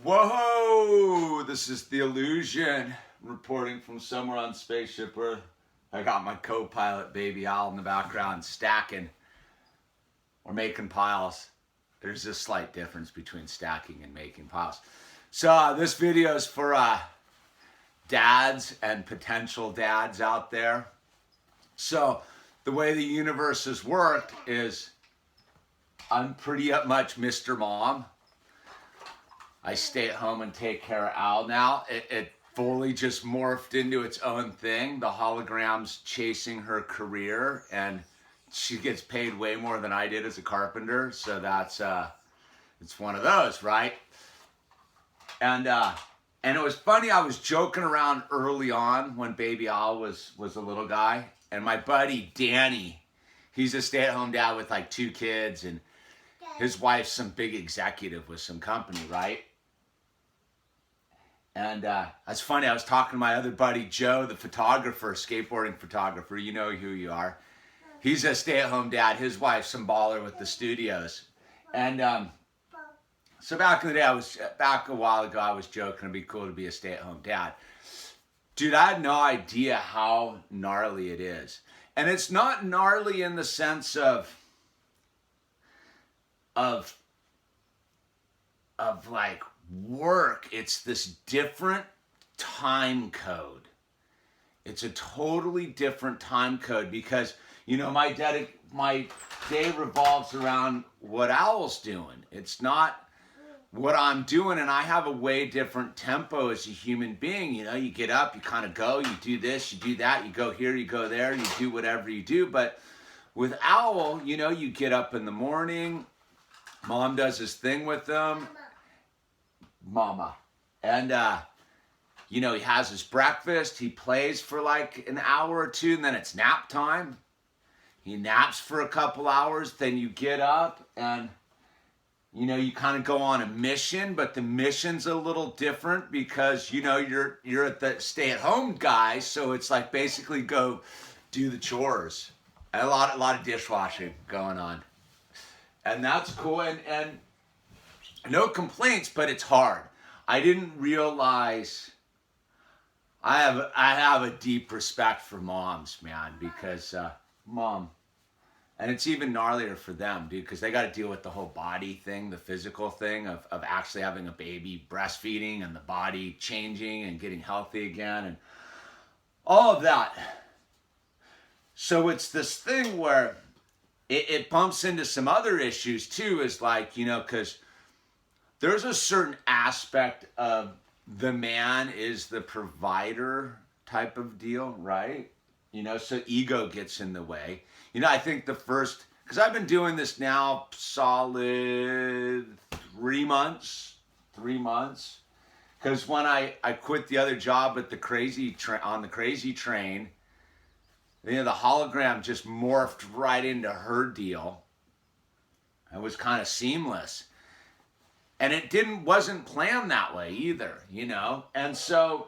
Whoa! This is the Illusion reporting from somewhere on Spaceship Earth. I got my co-pilot Baby Al in the background stacking or making piles. There's a slight difference between stacking and making piles. So this video is for dads and potential dads out there. So the way the universe has worked is I'm pretty much Mr. Mom. I stay at home and take care of Al now. It fully just morphed into its own thing. The hologram's chasing her career, and she gets paid way more than I did as a carpenter. So that's it's one of those, right? And it was funny. I was joking around early on when Baby Al was a little guy, and my buddy Danny, he's a stay-at-home dad with like 2 kids, and his wife's some big executive with some company, right? And that's funny. I was talking to my other buddy Joe, the photographer, skateboarding photographer. You know who you are. He's a stay-at-home dad. His wife's some baller with the studios. And so back in the day, back a while ago, I was joking it'd be cool to be a stay-at-home dad. Dude, I had no idea how gnarly it is. And it's not gnarly in the sense of like work. It's this different time code. It's a totally different time code because, you know, my day revolves around what Owl's doing. It's not what I'm doing, and I have a way different tempo as a human being. You know, you get up, you kind of go, you do this, you do that, you go here, you go there, you do whatever you do. But with Owl, you know, you get up in the morning, Mom does his thing with them, Mama. And, you know, he has his breakfast. He plays for like an hour or 2, and then it's nap time. He naps for a couple hours. Then you get up and, you know, you kind of go on a mission, but the mission's a little different because, you know, you're at the stay-at-home guy. So it's like basically go do the chores. And a lot of dishwashing going on. And that's cool. And no complaints, but it's hard. I didn't realize I have a deep respect for moms, man, because mom, and it's even gnarlier for them, dude, because they got to deal with the whole body thing, the physical thing of actually having a baby, breastfeeding, and the body changing and getting healthy again, and all of that. So it's this thing where it bumps into some other issues too, is like, you know, because there's a certain aspect of the man is the provider type of deal, right? You know, so ego gets in the way. You know, I think because I've been doing this now solid 3 months, because when I quit the other job at the crazy train, you know, the hologram just morphed right into her deal. It was kind of seamless. And it wasn't planned that way either, you know? And so,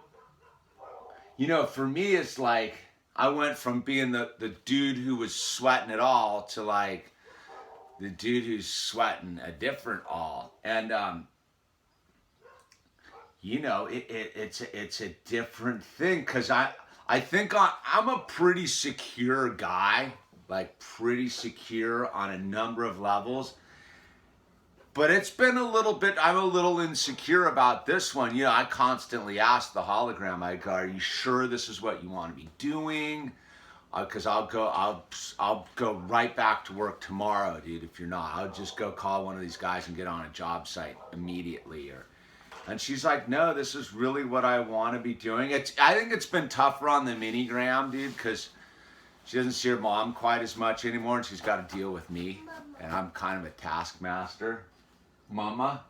you know, for me, it's like, I went from being the dude who was sweating it all to like the dude who's sweating a different all. And, you know, it's a different thing because I think I'm a pretty secure guy, like pretty secure on a number of levels. But it's been I'm a little insecure about this one. You know, I constantly ask the hologram, I go, are you sure this is what you want to be doing? Because I'll go right back to work tomorrow, dude, if you're not. I'll just go call one of these guys and get on a job site immediately. And she's like, no, this is really what I want to be doing. I think it's been tougher on the minigram, dude, because she doesn't see her mom quite as much anymore, and she's got to deal with me. And I'm kind of a taskmaster. Mama.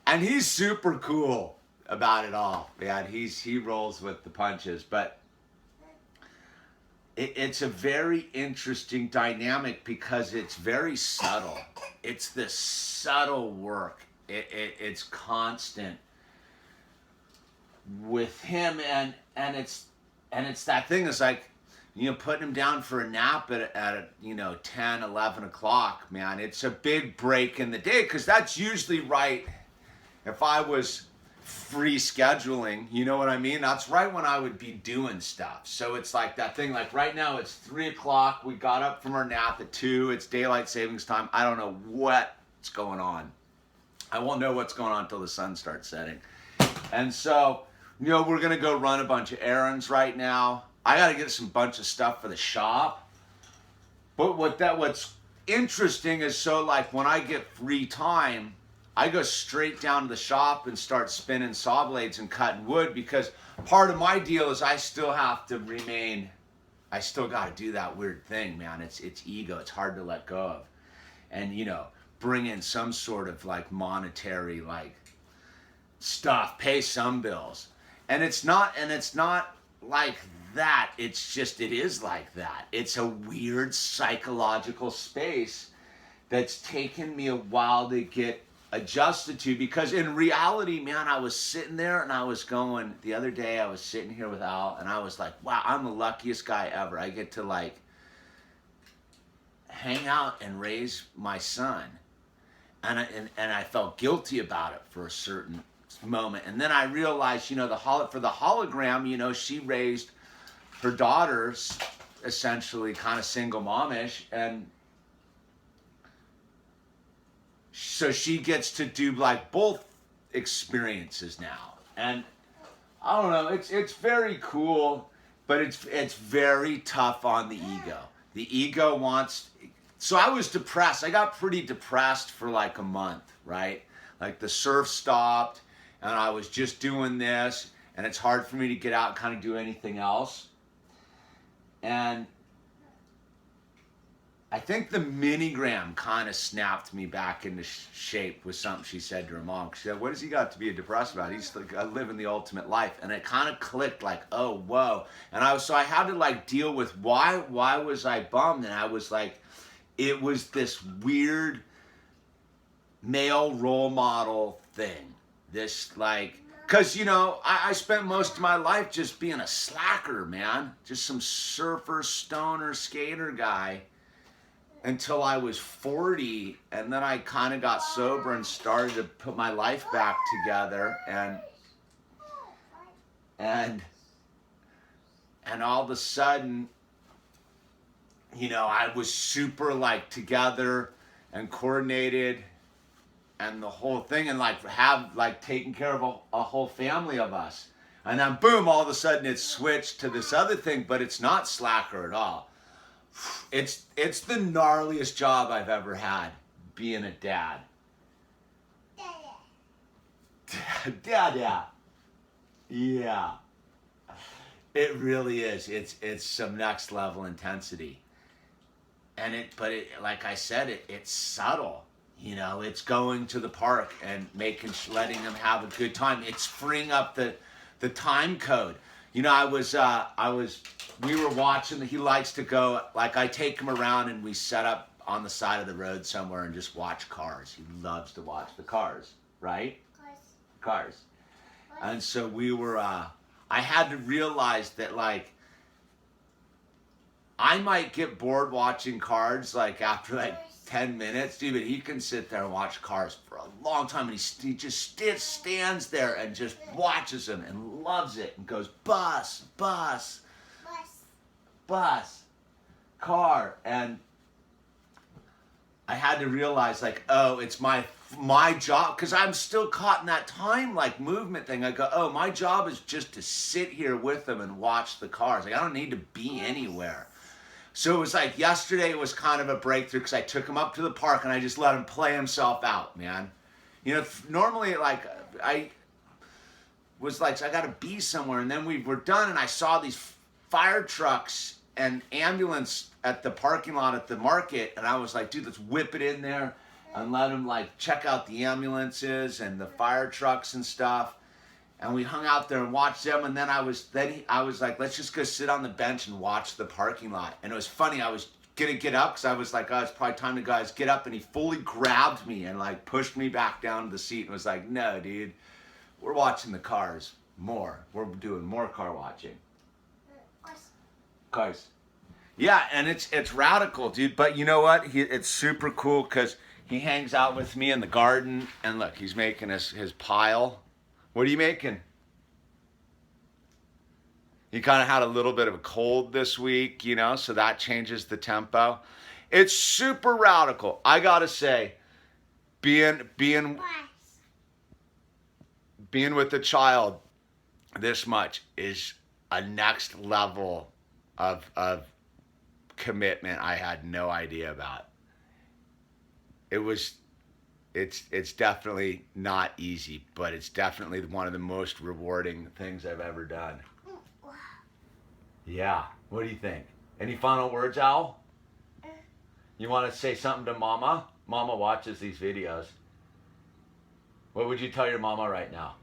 And he's super cool about it all. Yeah, he rolls with the punches, but it's a very interesting dynamic because it's very subtle. It's this subtle work. It's constant with him, and it's that thing. It's like putting him down for a nap at 10, 11 o'clock, man, it's a big break in the day, because that's usually right if I was free scheduling, you know what I mean? That's right when I would be doing stuff. So it's like that thing, like right now it's 3 o'clock. We got up from our nap at 2. It's daylight savings time. I don't know what's going on. I won't know what's going on until the sun starts setting. And so, we're going to go run a bunch of errands right now. I got to get some bunch of stuff for the shop. But what's interesting is, so like when I get free time, I go straight down to the shop and start spinning saw blades and cutting wood, because part of my deal is I still got to do that weird thing, man. It's ego. It's hard to let go of. And, bring in some sort of like monetary like stuff, pay some bills. And it's not like that. It is like that. It's a weird psychological space that's taken me a while to get adjusted to, because in reality, man, I was sitting there and I was going, the other day I was sitting here with Al and I was like, wow, I'm the luckiest guy ever. I get to like hang out and raise my son. And I felt guilty about it for a certain moment. And then I realized, for the hologram, she raised her daughters essentially kind of single momish, and so she gets to do like both experiences now. And I don't know, it's very cool, but it's very tough on the ego. The ego wants. So I was depressed. I got pretty depressed for like a month, right? Like the surf stopped and I was just doing this, and it's hard for me to get out and kind of do anything else. And I think the minigram kind of snapped me back into shape with something she said to her mom. She said, what has he got to be depressed about? He's like living the ultimate life. And it kind of clicked like, oh, whoa. And I had to like deal with why was I bummed? And I was like, it was this weird male role model thing. This like, because, I spent most of my life just being a slacker, man. Just some surfer, stoner, skater guy until I was 40. And then I kind of got sober and started to put my life back together. And all of a sudden, I was super like together and coordinated and the whole thing, and like have like taken care of a whole family of us. And then boom, all of a sudden it switched to this other thing, but it's not slacker at all. It's the gnarliest job I've ever had, being a dad. Dad. Yeah. It really is. It's some next level intensity. And like I said, it's subtle. It's going to the park and letting them have a good time. It's freeing up the time code. We were watching, he likes to go, like I take him around and we set up on the side of the road somewhere and just watch cars. He loves to watch the cars, right? Cars. And so I had to realize that like, I might get bored watching cars like after like 10 minutes, dude, but he can sit there and watch cars for a long time, and he just stands there and just watches them and loves it and goes, bus, car. And I had to realize like, oh, it's my job, because I'm still caught in that time like movement thing. I go, oh, my job is just to sit here with them and watch the cars. Like I don't need to be anywhere. So it was like yesterday, it was kind of a breakthrough because I took him up to the park and I just let him play himself out, man. Normally like I was like, so I got to be somewhere, and then we were done and I saw these fire trucks and ambulance at the parking lot at the market, and I was like, dude, let's whip it in there and let him like check out the ambulances and the fire trucks and stuff. And we hung out there and watched them, and then I was like, let's just go sit on the bench and watch the parking lot. And it was funny, I was gonna get up because I was like, oh, it's probably time to guys get up, and he fully grabbed me and like pushed me back down to the seat and was like, no, dude, we're watching the cars more. We're doing more car watching. Cars. Yeah, and it's radical, dude. But you know what? It's super cool because he hangs out with me in the garden, and look, he's making his pile. What are you making? He kind of had a little bit of a cold this week, you know, so that changes the tempo. It's super radical. I gotta say, being with the child this much is a next level of commitment I had no idea about. It was it's definitely not easy, but it's definitely one of the most rewarding things I've ever done. Yeah. What do you think? Any final words, Al? You want to say something to Mama? Mama watches these videos. What would you tell your mama right now?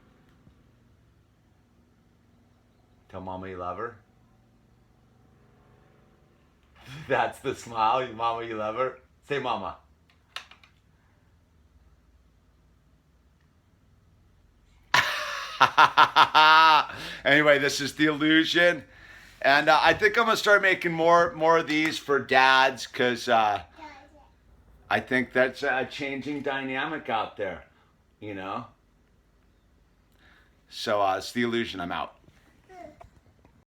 Tell Mama you love her? That's the smile. Mama, you love her? Say Mama. Anyway, this is The Illusion. And I think I'm going to start making more of these for dads because I think that's a changing dynamic out there, you know? So it's The Illusion. I'm out.